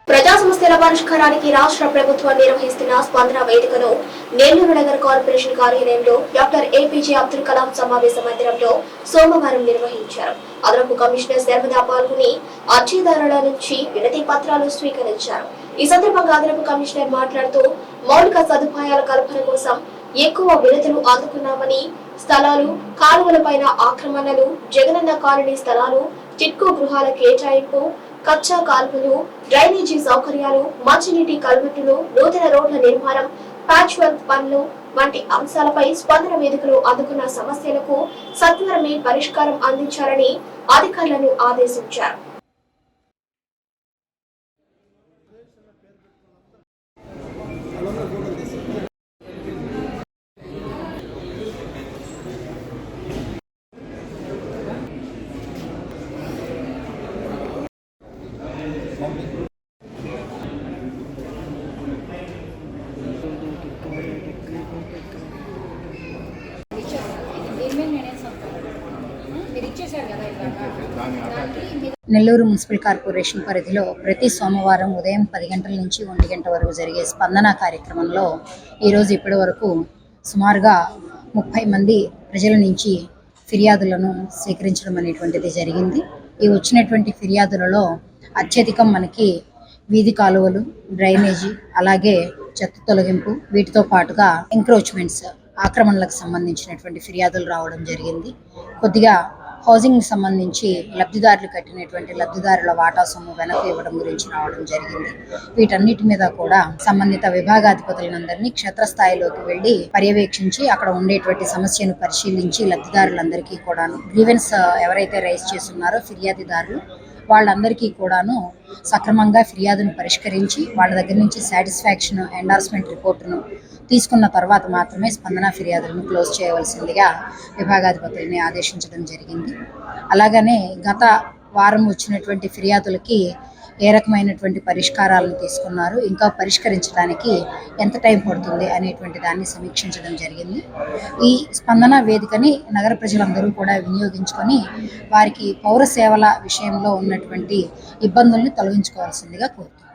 ప్రజా సమస్యల పరిష్కారానికి రాష్ట్ర ప్రభుత్వం నిర్వహిస్తున్న స్పందన వేదికను నెల్లూరు నగర కార్పొరేషన్ కార్యాలయంలో డాక్టర్ ఏపీజే అబ్దుల్ కలాం సమావేశ మందిరంలో సోమవారం నిర్వహించారు. అదనపు కమిషనర్ శర్మదా పాల్గొని అర్జీదారుల నుంచి వినతి పత్రాలు స్వీకరించారు. ఈ సందర్భంగా అదనపు కమిషనర్ మాట్లాడుతూ మౌలిక సదుపాయాల కల్పన కోసం ఎక్కువ వినతులు అందుకున్నామని, స్థలాలు, కాలువలపైన ఆక్రమణలు, జగనన్న కాలనీ స్థలాలు, టిట్కో గృహాల కేటాయింపు, కచ్చా కాల్పులు, డ్రైనేజీ సౌకర్యాలు, మంచినీటి కల్వెట్టులు, నూతన రోడ్ల నిర్మాణం, ప్యాచ్ వర్క్ పనులు వంటి అంశాలపై స్పందన వేదికలో అందుకున్న సమస్యలకు సత్వరమే పరిష్కారం అందించాలని అధికారులను ఆదేశించారు. నెల్లూరు మున్సిపల్ కార్పొరేషన్ పరిధిలో ప్రతి సోమవారం ఉదయం 10 గంటల నుంచి 1 గంట వరకు జరిగే స్పందన కార్యక్రమంలో ఈరోజు ఇప్పటి వరకు సుమారుగా 30 మంది ప్రజల నుంచి ఫిర్యాదులను సేకరించడం అనేటువంటిది జరిగింది. ఈ వచ్చినటువంటి ఫిర్యాదులలో అత్యధికం మనకి వీధి కాలువలు, డ్రైనేజీ, అలాగే చెత్త తొలగింపు, వీటితో పాటుగా ఎంక్రోచ్మెంట్స్, ఆక్రమణలకు సంబంధించినటువంటి ఫిర్యాదులు రావడం జరిగింది. కొద్దిగా హౌసింగ్ సంబంధించి లబ్ధిదారులు కట్టినటువంటి లబ్ధిదారుల వాటా సొమ్ము వెనక్కి ఇవ్వడం గురించి రావడం జరిగింది. వీటన్నిటి మీద కూడా సంబంధిత విభాగాధిపతులందరినీ క్షేత్రస్థాయిలోకి వెళ్లి పర్యవేక్షించి అక్కడ ఉండేటువంటి సమస్యను పరిశీలించి లబ్ధిదారులందరికీ కూడాను గ్రీవెన్స్ ఎవరైతే రైజ్ చేస్తున్నారో ఫిర్యాదుదారులు వాళ్ళందరికీ కూడాను సక్రమంగా ఫిర్యాదును పరిష్కరించి వాళ్ళ దగ్గర నుంచి సాటిస్ఫాక్షన్ ఎండార్స్మెంట్ రిపోర్టును తీసుకున్న తర్వాత మాత్రమే స్పందన ఫిర్యాదులను క్లోజ్ చేయవలసిందిగా విభాగాధిపతుల్ని ఆదేశించడం జరిగింది. అలాగనే గత వారం వచ్చినటువంటి ఫిర్యాదులకి ఏ రకమైనటువంటి పరిష్కారాలను తీసుకున్నారు, ఇంకా పరిష్కరించడానికి ఎంత టైం పడుతుంది అనేటువంటి దాన్ని సమీక్షించడం జరిగింది. ఈ స్పందన వేదికని నగర ప్రజలందరూ కూడా వినియోగించుకొని వారికి పౌర సేవల విషయంలో ఉన్నటువంటి ఇబ్బందుల్ని తొలగించుకోవాల్సిందిగా కోరుతున్నాను.